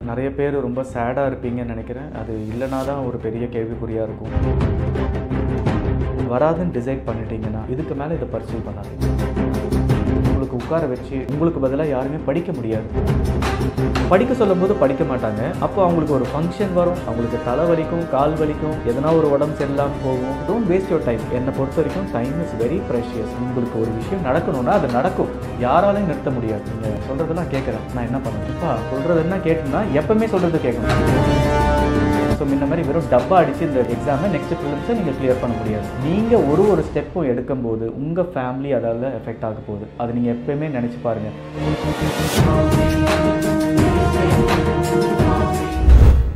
நிறைய பேர் ரொம்ப சேடாக இருப்பீங்கன்னு நினைக்கிறேன். அது இல்லைனா தான் ஒரு பெரிய கேள்விக்குறியாக இருக்கும். வராதுன்னு டிசைட் பண்ணிட்டீங்கன்னா இதுக்கு மேலே இதை பர்சூ பண்ணாதீங்க. உங்களுக்கு உட்கார வச்சு உங்களுக்கு பதிலாக யாருமே படிக்க முடியாது. படிக்க சொல்லும் போது படிக்க மாட்டாங்க. அப்போ அவங்களுக்கு ஒரு ஃபங்க்ஷன் வரும், அவங்களுக்கு தலை வலிக்கும், கால் வலிக்கும், எதனா ஒரு உடம்பு சரியில்லாமல் போகும். Don't waste your time. என்னை பொறுத்த வரைக்கும் டைம் இஸ் வெரி ப்ரெஷியஸ். உங்களுக்கு ஒரு விஷயம் நடக்கணும்னா அது நடக்கும், யாராலையும் நிறுத்த முடியாது. நீங்கள் சொல்கிறதெல்லாம் கேட்குறேன், நான் என்ன பண்ணுவேன்? இப்போ சொல்கிறது என்ன கேட்டுன்னா எப்பவுமே சொல்கிறது கேட்கணும். ஸோ இந்த மாதிரி வெறும் டப்பா அடித்து இந்த எக்ஸாமை நெக்ஸ்ட் ப்ரிலிம்ஸை நீங்கள் கிளியர் பண்ண முடியாது. நீங்கள் ஒரு ஸ்டெப்பும் எடுக்கும்போது உங்கள் ஃபேமிலி அதால் எஃபெக்ட் ஆக போகுது. அது நீங்கள் எப்பயுமே நினச்சி பாருங்கள்.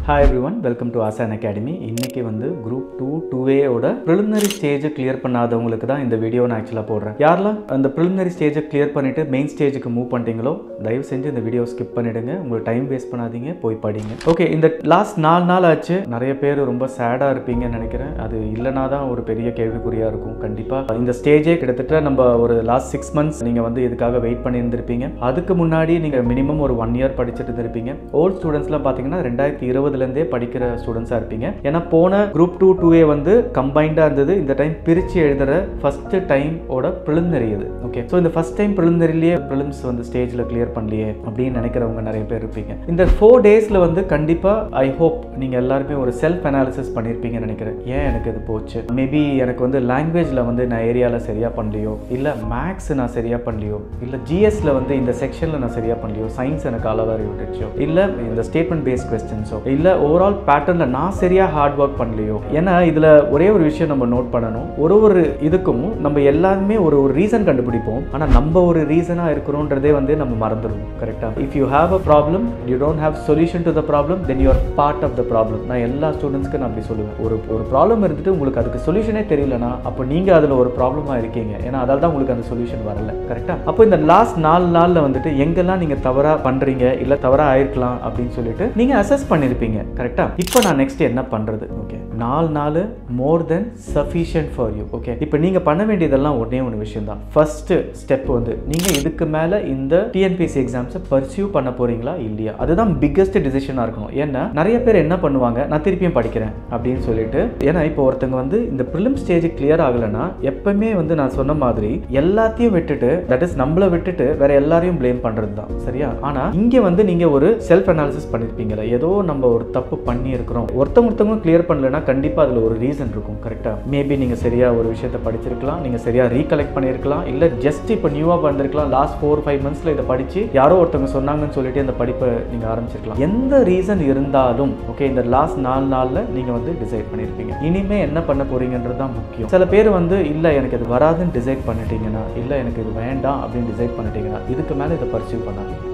ஹாய் எவ்ரிவன், வெல்கம் டு ஆசான் அகாடமி. இன்றைக்கி வந்து குரூப் 2 2A ப்ரிலிமினரி ஸ்டேஜை கிளியர் பண்ணாதவங்களுக்கு தான் இந்த வீடியோ நான் ஆக்சுவலாக போடுறேன். யாரெல்லாம் அந்த ப்ரிலிமினரி ஸ்டேஜை கிளியர் பண்ணிவிட்டு மெயின் ஸ்டேஜுக்கு மூவ் பண்ணிட்டீங்களோ தயவு செஞ்சு இந்த வீடியோ ஸ்கிப் பண்ணிவிடுங்க. உங்களுக்கு டைம் வேஸ்ட் பண்ணாதீங்க, போய் படிங்க. ஓகே, இந்த லாஸ்ட் 4 நாள் ஆச்சு. நிறைய பேர் ரொம்ப சேடாக இருப்பீங்கன்னு நினைக்கிறேன். அது இல்லைனா தான் ஒரு பெரிய கேள்விக்குறியாக இருக்கும். கண்டிப்பாக இந்த ஸ்டேஜே கிட்டத்தட்ட நம்ம ஒரு லாஸ்ட் 6 months நீங்கள் வந்து இதுக்காக வெயிட் பண்ணியிருந்திருப்பீங்க. அதுக்கு முன்னாடி நீங்கள் மினிமம் ஒரு 1 year படிச்சுட்டு இருந்திருப்பீங்க. ஓல்ட் ஸ்டூடெண்ட்ஸ்லாம் பார்த்தீங்கன்னா 2020 படிக்கிற ஸ்டூடெண்ட்ஸா இருப்பீங்க. ஏன்னா போன குரூப் 2 2A வந்து கம்பைண்டா இருந்தது. இந்த டைம் பிரிச்சு எழுதுற ஃபர்ஸ்ட் டைம் ஓட ப்ரிலிமினரி இது. ஓகே, ஸோ இந்த ஃபர்ஸ்ட் டைம் ப்ரிலிமினரிலேயே ப்ரிலிம்ஸ் வந்து ஸ்டேஜில் கிளியர் பண்ணலையே அப்படின்னு நினைக்கிறவங்க நிறைய பேர் இருப்பீங்க. இந்த 4 daysல வந்து கண்டிப்பா ஐ ஹோப் நீங்க எல்லாருமே ஒரு செல்ஃப் அனாலிசிஸ் பண்ணியிருப்பீங்கன்னு நினைக்கிறேன். ஏன் எனக்கு இது போச்சு? மேபி எனக்கு வந்து லாங்குவேஜ்ல வந்து நான் ஏரியாவில் சரியா பண்ணலையோ, இல்லை மேக்ஸ் நான் சரியா பண்ணலையோ, இல்லை ஜிஎஸ்ல வந்து இந்த செக்ஷன்ல நான் சரியா பண்ணலையோ, சயின்ஸ் எனக்கு அளவாரி விட்டுச்சோ, இல்லை இந்த ஸ்டேட்மெண்ட் பேஸ்ட் கொஸ்டின்ஸோ, இல்லை ஓவரால் பேட்டர்ன்ல நான் சரியா ஹார்ட் ஒர்க் பண்ணலையோ. ஏன்னா இதுல ஒரே ஒரு விஷயம் நம்ம நோட் பண்ணணும். ஒரு இதுக்கும் நம்ம எல்லாருமே ஒரு ரீசன் கண்டுபிடிப்போம். ஆனா நம்ம ஒரு ரீசனா இருக்கிறோன்றதே வந்து நம்ம மறந்துடுவோம். கரெக்டா? If you have a problem, you don't have solution to the problem, then you are part of the problem. நான் எல்லா ஸ்டூடெண்ட்ஸ்க்கு நான் அப்படி சொல்லுவேன். ஒரு ப்ராப்ளம் இருந்துட்டு உங்களுக்கு அதுக்கு சொல்யூஷனே தெரியலனா அப்போ நீங்க அதுல ஒரு ப்ராப்ளமா இருக்கீங்க. ஏன்னா அதால தான் உங்களுக்கு அந்த சொல்யூஷன் வரல. கரெக்டா? அப்போ இந்த லாஸ்ட் 4 நாள்ல வந்துட்டு எங்கெல்லாம் நீங்க தவறா பண்றீங்க, இல்ல தவறா ஆயிருக்கலாம் அப்படின்னு சொல்லிட்டு நீங்க அசஸ் பண்ணிருப்பீங்க. கரெக்டா? இப்போ நான் நெக்ஸ்ட் என்ன பண்றது? ஓகே, 4 நாள் மோர் தென் சஃபிஷியன்ட் ஃபார் யூ. ஓகே, இப்போ நீங்க பண்ண வேண்டியதெல்லாம் ஒரே ஒரு விஷயம் தான். ஃபர்ஸ்ட் ஸ்டெப் வந்து நீங்க இதுக்கு மேல இந்த டிஎன்பிஎஸ்சி எக்ஸாம்ஸை பர்சியூ பண்ண போறீங்களா இல்லையா? அதுதான் பிக்கஸ்ட் டிசிஷனா இருக்கணும். ஏன்னா நிறைய பேர் என்ன பண்ணுவாங்க, நான் திருப்பியும் படிக்கிறேன் அப்படின்னு சொல்லிட்டு. ஏன்னா இப்போ ஒருத்தங்க வந்து இந்த ப்ரிலிம் ஸ்டேஜ் கிளியர் ஆகலைன்னா எப்பவுமே வந்து நான் சொன்ன மாதிரி எல்லாத்தையும் விட்டுட்டு, தட் இஸ் நம்மள விட்டுட்டு வேற எல்லாரையும் பிளேம் பண்றது தான். சரியா? ஆனா இங்க வந்து நீங்க ஒரு செல்ஃப் அனாலிசிஸ் பண்ணிருப்பீங்களா, ஏதோ நம்ம ஒரு தப்பு பண்ணி இருக்கிறோம், ஒருத்தவங்க கிளியர் பண்ணலன்னா கண்டிப்பா அதுல ஒரு ரீசன் இருக்கும். கரெக்டா? மேபி நீங்க சரியா ஒரு விஷயத்தை படிச்சிருக்கலாம், நீங்க சரியா ரீகலெக்ட் பண்ணிருக்கலாம், இல்ல ஜஸ்ட் இப்போ நியூவா வந்திருக்கலாம். லாஸ்ட் 4-5 monthsல இதை படிச்சு யாரோ ஒருத்தவங்க சொன்னாங்கன்னு சொல்லிட்டு அந்த படிப்பை நீங்க ஆரம்பிச்சிருக்கலாம். எந்த ரீசன் இருந்தாலும் ஓகே, இந்த லாஸ்ட் 4 நாள்ல நீங்க வந்து டிசைட் பண்ணிருப்பீங்க இனிமே என்ன பண்ண போறீங்கன்றது தான் முக்கியம். சில பேர் வந்து இல்ல எனக்கு இது வராதுன்னு டிசைட் பண்ணிட்டீங்கன்னா, இல்ல எனக்கு இது வேண்டாம் அப்படின்னு டிசைட் பண்ணிட்டீங்கன்னா இதுக்கு மேல இதை பர்சீவ் பண்ணாதீங்க.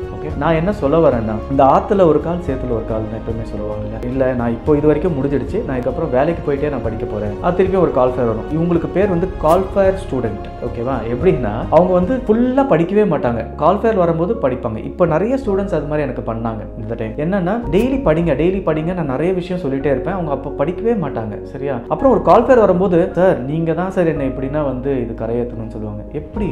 நான் என்ன சொல்ல வரேன்னா, இந்த ஆத்துல ஒரு கால் சேத்துல ஒரு கால் தான் எப்பவுமே சொல்லுவாங்க. இல்ல நான் இப்போ இது வரைக்கும் முடிஞ்சிடுச்சு, நான் இதுக்கப்புறம் வேலைக்கு போயிட்டே நான் படிக்க போறேன், அது திருப்பி ஒரு கால் ஃபயர் வரும். இவங்களுக்கு பேர் வந்து கால் ஃபயர் ஸ்டூடெண்ட். ஓகேவா? எப்படின்னா அவங்க வந்து ஃபுல்லா படிக்கவே மாட்டாங்க, கால் ஃபயர் வரும்போது படிப்பாங்க. இப்போ நிறைய ஸ்டூடெண்ட்ஸ் அது மாதிரி எனக்கு பண்ணாங்க. இந்த டைம் என்னன்னா, டெய்லி படிங்க நான் நிறைய விஷயம் சொல்லிட்டே இருப்பேன், அவங்க அப்போ படிக்கவே மாட்டாங்க. சரியா? அப்புறம் ஒரு கால் ஃபயர் வரும்போது, சார் நீங்க தான் சார் என்ன எப்படின்னா வந்து இது கரையேற்றணும்னு சொல்லுவாங்க. எப்படி?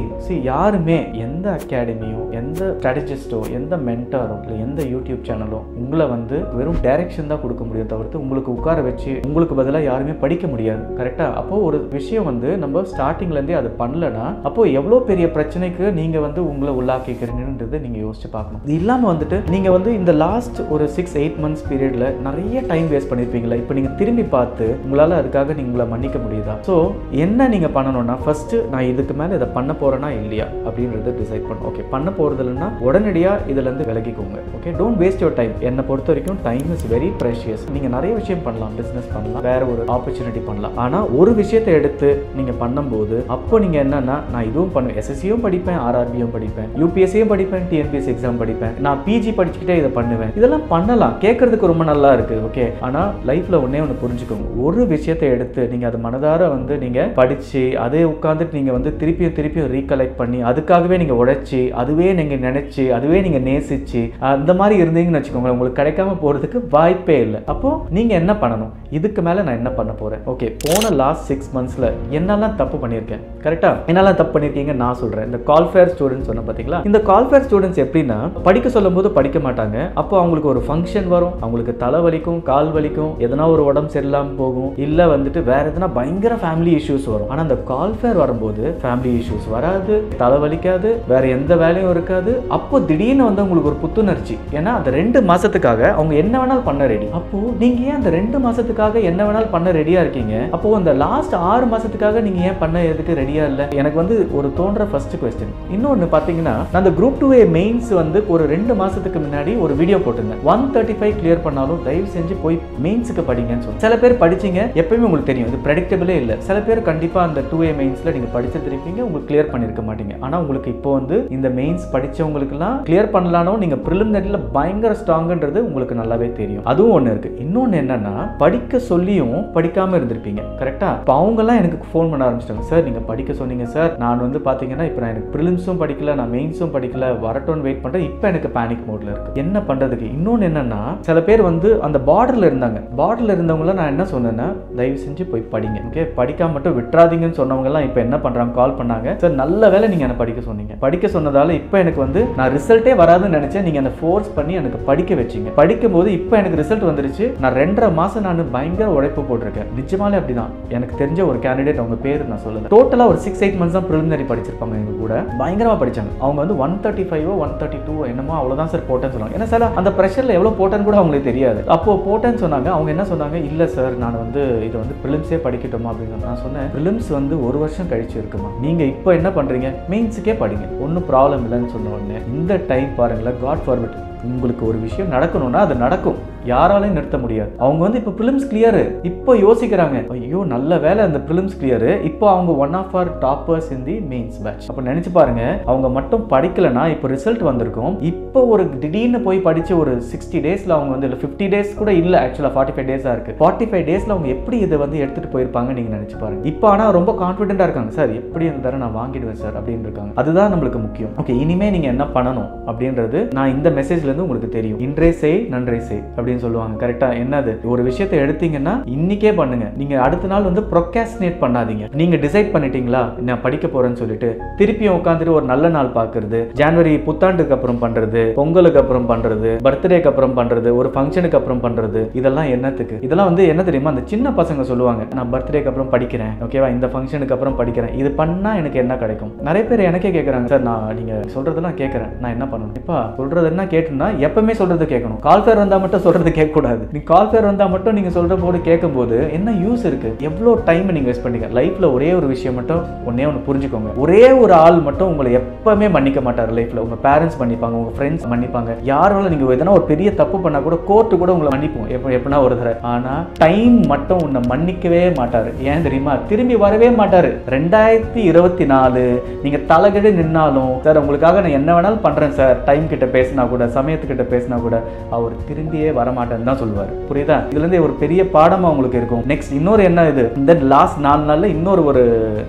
யாருமே எந்த அகாடமியோ, எந்த ஸ்ட்ராட்டஜிஸ்டோ, எந்த மென்டாரோ, இல்லை எந்த யூடியூப் சேனலோ உங்களை வந்து வெறும் டைரக்ஷன் தான் கொடுக்க முடியும் தவிர்த்து உங்களுக்கு உட்கார வச்சு உங்களுக்கு பதிலாக யாருமே படிக்க முடியாது. கரெக்டா? அப்போ ஒரு விஷயம் வந்து நம்ம ஸ்டார்டிங்ல இருந்தே அது பண்ணலன்னா அப்போ எவ்வளோ பெரிய பிரச்சனைக்கு நீங்க வந்து உங்களை உள்ளாக்கிக்கிறீங்கன்றது நீங்க யோசிச்சு பார்க்கணும். இது இல்லாம வந்துட்டு நீங்க வந்து இந்த லாஸ்ட் ஒரு 6-8 months பீரியட்ல நிறைய டைம் வேஸ்ட் பண்ணிருப்பீங்களா? இப்போ நீங்க திரும்பி பார்த்து உங்களால அதுக்காக நீங்களை மன்னிக்க முடியுதா? ஸோ என்ன நீங்க பண்ணணும்னா, ஃபர்ஸ்ட் நான் இதுக்கு மேல இதை பண்ண போறேனா இல்லையா அப்படின்றத டிசைட் பண்ணணும். ஓகே, பண்ண போறது இல்லைன்னா உடனடியா இதுல இருந்து விலகிக்கோங்க. Okay, don't waste your time. என்னை பொறுத்த வரைக்கும் டைம் இஸ் வெரி ப்ரெஷியஸ். நீங்க நிறைய விஷயம் பண்ணலாம், பிசினஸ் பண்ணலாம், வேற ஒரு ஆப்பர்ச்சுனிட்டி பண்ணலாம். ஆனா ஒரு விஷயத்தை எடுத்து நீங்க பண்ணும்போது அப்போ நீங்க என்னன்னா, நான் இதுவும் பண்ணுவேன், எஸ்எஸ்சியும் படிப்பேன், ஆர்ஆர்பியும் படிப்பேன், யூபிஎஸ்சியும் படிப்பேன், டிஎன்பிஎஸ்சி எக்ஸாம் படிப்பேன், நான் பிஜி படிச்சுக்கிட்டே இதை பண்ணுவேன், இதெல்லாம் பண்ணலாம், கேட்கறதுக்கு ரொம்ப நல்லா இருக்கு. ஓகே, ஆனா லைஃப்ல ஒன்னே ஒன்று புரிஞ்சுக்கோங்க, ஒரு விஷயத்தை எடுத்து நீங்க அதை மனதார வந்து நீங்க படிச்சு அதே உட்காந்துட்டு நீங்க வந்து திருப்பியும் ரீகலெக்ட் பண்ணி அதுக்காகவே நீங்க உழைச்சி அதுவே நீங்க நினைச்சு அதுவே நீங்க நேசிச்சு அந்த மாதிரி இருந்தீங்கன்னு வச்சுக்கோங்களேன், உங்களுக்கு கிடைக்காம போறதுக்கு வாய்ப்பே இல்லை. அப்போ நீங்க என்ன பண்ணணும், இதுக்கு மேல நான் என்ன பண்ண போறேன்? ஓகே, போன லாஸ்ட் 6 monthsல என்னெல்லாம் தப்பு பண்ணியிருக்கேன், கரெக்டா என்னெல்லாம் தப்பு பண்ணிருக்கீங்க நான் சொல்றேன். இந்த கால்ஃபேர் ஸ்டூடெண்ட்ஸ் சொன்ன பாத்தீங்களா, இந்த கால்ஃபேர் ஸ்டூடெண்ட்ஸ் எப்படின்னா படிக்க சொல்லும் போது படிக்க மாட்டாங்க. அப்போ அவங்களுக்கு ஒரு ஃபங்க்ஷன் வரும், அவங்களுக்கு தலை வலிக்கும், கால் வலிக்கும், எதனா ஒரு உடம்பு சரியில்லாம போகும், இல்ல வந்துட்டு வேற எதனா பயங்கர ஃபேமிலி இஷ்யூஸ் வரும். ஆனா அந்த கால்ஃபேர் வரும்போது ஃபேமிலி இஷ்யூஸ் வராது, தலை வலிக்காது, வேற எந்த வேலையும் இருக்காது. அப்போ திடீர்னு வந்து உங்களுக்கு ஒரு புத்துணர்ச்சி. ஏன்னா அந்த 2 மாசத்துக்காக அவங்க என்ன வேணாலும் பண்ண ரெடி. அப்போ நீங்க ஏன் அந்த 2 மாசத்துக்காக என்ன வேணாலும் பண்ண ரெடியா இருக்கீங்க? அப்போ அந்த லாஸ்ட் 6 மாசத்துக்காக நீங்க ஏன் பண்ண எதுக்கு ரெடியா இல்ல? எனக்கு வந்து ஒரு தோன்ற ஃபர்ஸ்ட் क्वेश्चन. இன்னொன்னு பாத்தீங்கன்னா, நான் அந்த குரூப் 2A மெயின்ஸ் வந்து ஒரு 2 மாசத்துக்கு முன்னாடி ஒரு வீடியோ போட்டிருந்தேன். 135 கிளியர் பண்ணாலும் தயவு செஞ்சு போய் மெயின்ஸ்க்கு படிங்கன்னு சொல்லி. சில பேர் படிச்சீங்க, எப்பவுமே உங்களுக்கு தெரியும் இது பிரெடிக்டபிளே இல்ல. சில பேர் கண்டிப்பா அந்த 2A மெயின்ஸ்ல நீங்க படிச்சிருப்பீங்க, உங்களுக்கு கிளியர் பண்ணிருக்க மாட்டீங்க. ஆனா உங்களுக்கு இப்போ வந்து இந்த மெயின்ஸ் படிச்சவங்களுக்குலாம் கிளியர் பண்ணலானோ நீங்க பிரிலிமினரில பயங்கர ஸ்ட்ராங்ன்றது உங்களுக்கு நல்லாவே தெரியும். அதுவும் ஒண்ணு இருக்கு. இன்னொன்னு என்னன்னா, படிக்க சொல்லியும் படிக்காம இருந்திருப்பீங்க, கரெக்டா? இப்போ அவங்க எல்லாம் எனக்கு ஃபோன் பண்ண ஆரம்பிச்சிட்டாங்க, சார் நீங்க படிக்க சொன்னீங்க சார், நான் வந்து பாத்தீங்கன்னா இப்போ நான் எனக்கு பிரிலிம்ஸும் படிக்கல, நான் மெயின்ஸும் படிக்கல, வரட்டும்னு வெயிட் பண்றேன், இப்போ எனக்கு பேனிக் மோட்ல இருக்கு, என்ன பண்றதுக்கு? இன்னொன்னு என்னன்னா, சில பேர் வந்து அந்த பார்டர்ல இருந்தாங்க. பார்டர்ல இருந்தவங்கள நான் என்ன சொன்னேன்னா, தயவு செஞ்சு போய் படிங்க, ஓகே, படிக்காம மட்டும் விட்டுறாதீங்கன்னு சொன்னவங்க எல்லாம் இப்போ என்ன பண்றாங்க, கால் பண்ணாங்க, சார் நல்ல வேலை நீங்க என்ன படிக்க சொன்னீங்க, படிக்க சொன்னதால இப்போ எனக்கு வந்து நான் ரிசல்ட்டே வராதுன்னு நினைச்சேன், நீங்க என்ன ஃபோர்ஸ் பண்ணி எனக்கு படிக்க வச்சீங்க. படிக்கும் போது இப்போ எனக்கு ரிசல்ட் வந்துருச்சு. நான் 2.5 மாசம் நான் பயங்கர உழைப்பு போட்டிருக்கேன். நிஜமாலே அப்படிதான். எனக்கு தெரிஞ்ச ஒரு கேண்டிடேட், அவங்க பேர் நான் சொல்லல, டோட்டலா ஒரு 6-8 months தான் பிரிலிமினரி படிச்சிருப்பாங்க. எங்க கூட பயங்கரமா படிச்சாங்க. அவங்க வந்து 135 132 என்னமோ அவ்வளவுதான் சார் போட்டேன்னு சொன்னாங்க. ஏன்னா சார் அந்த பிரஷர்ல எவ்வளவு போட்டேன்னு கூட அவங்களுக்கு தெரியாது. அப்போ போட்டேன்னு சொன்னாங்க. அவங்க என்ன சொன்னாங்க, இல்ல சார் நான் வந்து இது வந்து பிரிலிம்ஸே படிக்கட்டுமா அப்படின்னு. நான் சொன்னேன், பிரிலிம்ஸ் வந்து 1 வருஷம் கழிச்சு இருக்குமா, நீங்க இப்போ என்ன பண்றீங்க, மெயின்ஸுக்கே படிங்க, ஒன்னும் ப்ராப்ளம் இல்லைன்னு சொன்ன உடனே இந்த டைம் பாருங்களேன், காட் ஃபார்பிட், உங்களுக்கு ஒரு விஷயம் நடக்கணும்னா அது நடக்கும், யாராலையும் நிறுத்த முடியாது. அவங்க வந்து இப்போ பிலிம்ஸ் கிளியர், இப்போ யோசிக்கிறாங்க, ஐயோ நல்ல வேலை அந்த பிலிம்ஸ் கிளியர், இப்போ அவங்க one of our toppers in the mains batch. அப்போ நினைச்சு பாருங்க, அவங்க மட்டும் படிக்கலனா இப்போ ரிசல்ட் வந்திருக்கும். இப்போ ஒரு திடீர்னு போய் படிச்சு ஒரு 60 daysல அவங்க வந்து, இல்லை 50 days கூட இல்லை, ஆக்சுவலா 45 days இருக்கு. 45 daysல அவங்க எப்படி இதை வந்து எடுத்துட்டு போயிருப்பாங்க நீங்க நினைச்சு பாருங்க. இப்போ ஆனா ரொம்ப கான்ஃபிடென்ட்டா இருக்காங்க, சார் எப்படி இந்த தடவை நான் வாங்கிடுவேன் சார் அப்படின்னு இருக்காங்க. அதுதான் நம்மளுக்கு முக்கியம். ஓகே, இனிமே நீங்க என்ன பண்ணணும் அப்படின்றது நான் இந்த மெசேஜ்ல இருந்து உங்களுக்கு தெரியும். இன்றே செய் நன்றே செய் அப்படின்னு சொல்லுவாங்க, கரெக்டா? என்னது, ஒரு விஷயத்தை எடுத்தீங்கன்னா இன்னைக்கே பண்ணுங்க. நீங்க அடுத்த நாள் வந்து ப்ரொக்ராஸ்டினேட் பண்ணாதீங்க. நீங்க டிசைட் பண்ணிட்டீங்களா நான் படிக்க போறேன்னு சொல்லிட்டு திருப்பியும் உட்காந்துட்டு ஒரு நல்ல நாள் பாக்குறது, ஜனவரி புத்தாண்டுக்கு அப்புறம் பண்றது, பொங்கலுக்கு அப்புறம் பண்றது, பர்த்டேக்கு அப்புறம் பண்றது, ஒரு ஃபங்க்ஷனுக்கு அப்புறம் பண்றது, இதெல்லாம் என்னத்துக்கு? இதெல்லாம் வந்து என்ன தெரியுமா, அந்த சின்ன பசங்க சொல்லுவாங்க, நான் பர்த்டேக்கு அப்புறம் படிக்கிறேன், ஓகேவா, இந்த ஃபங்க்ஷனுக்கு அப்புறம் படிக்கிறேன், இது பண்ணா எனக்கு என்ன கிடைக்கும்? நிறைய பேர் எனக்கே கேட்கறாங்க, சார் நான் நீங்க சொல்றதெல்லாம் கேட்கறேன், நான் என்ன பண்ணணும்? இப்ப சொல்றது என்ன கேட்டுனா எப்பவுமே சொல்றது கேட்கணும். கால் ஃபேர் வந்தா மட்டும் சொல்றது கேட்க கூடாது. நீ கால் ஃபேர் வந்தா மட்டும் நீங்க சொல்ற போது கேட்கும்போது என்ன யூஸ் இருக்கு? எவ்வளவு டைம் நீங்க வேஸ்ட் பண்ணீங்க. லைஃப்ல ஒரே ஒரு விஷயம் மட்டும் ஒண்ணே ஒன்று புரிஞ்சுக்கோங்க, ஒரே ஒரு ஆள் மட்டும் உங்களை எப்பவுமே மன்னிக்க மாட்டார் லைஃப்ல. உங்க பேரண்ட்ஸ் மன்னிப்பாங்க, உங்க ஃப்ரெண்ட்ஸ் மன்னிப்பாங்க, யாராலும் நீங்க எதனா ஒரு பெரிய தப்பு பண்ணா கூட கோர்ட்டு கூட உங்களை மன்னிப்போம் எப்படின்னா ஒரு தடவை. ஆனா டைம் மட்டும் உன்னை மன்னிக்கவே மாட்டாரு. ஏன் தெரியுமா? திரும்பி வரவே மாட்டாரு. 2024 நீங்க தலைகீழ நின்னாலும், சார் உங்களுக்காக நான் என்ன வேணாலும் பண்றேன் சார், டைம் கிட்ட பேசினா கூட, சமயத்துக்கிட்ட பேசினா கூட அவர் திரும்பியே வரமாட்டேன்னு தான் சொல்லுவார். புரியுதா? இதுல இருந்து ஒரு பெரிய பாடமா உங்களுக்கு இருக்கும். நெக்ஸ்ட் இன்னொரு என்ன, இது இந்த லாஸ்ட் 4 நாள்ல இன்னொரு ஒரு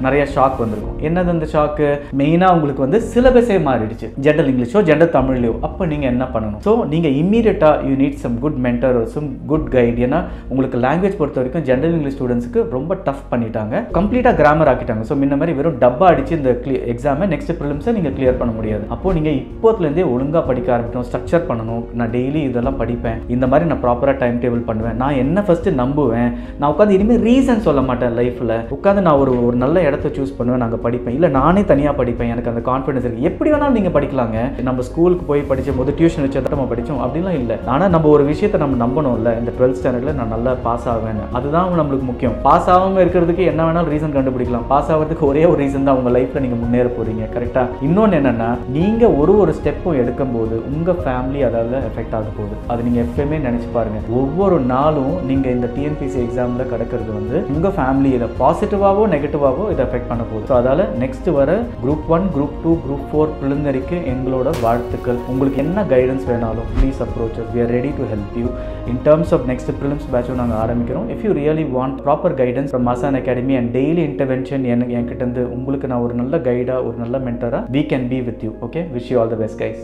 நிறைய ஷாக் வந்திருக்கும். என்னது அந்த ஷாக்? மெயினா உங்களுக்கு வந்து சிலபஸே மாறிடுச்சு, ஜெனரல் இங்கிலீஷோ ஜெனரல் தமிழ்லையோ. அப்ப நீங்க என்ன பண்ணணும்? ஸோ நீங்க இம்மீடியட்டா you need some good mentor, some good guide. ஏன்னா உங்களுக்கு லாங்குவேஜ் பொறுத்த வரைக்கும் ஜெனரல் இங்கிலீஷ் ஸ்டூடெண்ட்ஸ்க்கு ரொம்ப டஃப் பண்ணிட்டாங்க, கம்ப்ளீட்டா கிராமர் ஆக்கிட்டாங்க. ஸோ முன்ன மாதிரி வெறும் டப்பா அடிச்சு இந்த எக்ஸாமை நெக்ஸ்ட் ப்ரிலிம்ஸை நீங்க கிளியர் பண்ண முடியாது. அப்போ நீங்க இப்போத்துல இருந்தே ஒழுங்கா படிக்க ஆரம்பிக்கணும், ஸ்ட்ரக்சர் பண்ணணும். நான் டெய்லி இதெல்லாம் படிப்பேன், இந்த மாதிரி நான் ப்ராப்பரா டைம் டேபிள் பண்ணுவேன், நான் என்ன ஃபர்ஸ்ட் நம்புவேன், நான் உட்காந்து இனிமேல் ரீசன் சொல்ல மாட்டேன் லைஃப்ல, உட்காந்து நான் ஒரு நல்ல இடத்த சூஸ் பண்ணுவேன், நாங்கள் படிப்பேன், இல்லை நானே தனியாக படிப்பேன், எனக்கு அந்த கான்ஃபிடன்ஸ் இருக்கு. எப்படி வேணாலும் நீங்கள் படிக்கலாங்க. நம்ம ஸ்கூலுக்கு போய் படிக்கும் போது டியூஷன் வச்சு நம்ம படித்தோம் அப்படிலாம் இல்லை. ஆனால் நம்ம ஒரு விஷயத்தை நம்ம நம்பணும்ல, இந்த 12th ஸ்டாண்டர்ட்ல நான் நல்லா பாஸ் ஆவேன், அதுதான் நம்மளுக்கு முக்கியம். பாஸ் ஆகாம இருக்கிறதுக்கு என்ன வேணாலும் ரீசன் கண்டுபிடிக்கலாம், பாஸ் ஆகிறதுக்கு ஒரே ஒரு ரீசன் தான், உங்க லைஃப்ல நீங்க முன்னேற போறீங்க. கரெக்டா? இன்னொன்று என்னன்னா, நீங்க ஒரு ஸ்டெப்பும் எடுக்கும் போது உங்க ஃபேமிலி அதால எஃபெக்ட் ஆக போகுது. அது நீங்கள் எப்பயுமே நினச்சி பாருங்கள். ஒவ்வொரு நாளும் நீங்கள் இந்த டிஎன்பிசி எக்ஸாமில் கிடக்கிறது வந்து உங்கள் ஃபேமிலியில் பாசிட்டிவாவோ நெகட்டிவாவோ இதை எஃபெக்ட் பண்ண போகுது. ஸோ அதால் நெக்ஸ்ட் வர குரூப் 1, குரூப் 2, குரூப் 4 ப்ரிலிமினரிக்கு எங்களோட வாழ்த்துக்கள். உங்களுக்கு என்ன கைடன்ஸ் வேணாலும் please approach us. We are ready to help you. In terms of next prelims batch நாங்கள் ஆரம்பிக்கிறோம். If you really want proper guidance from Asan Academy and daily intervention என்கிட்ட இருந்து உங்களுக்கு நான் ஒரு நல்ல கைடா ஒரு நல்ல மென்டரா we can be with you. Okay, wish you all the best guys.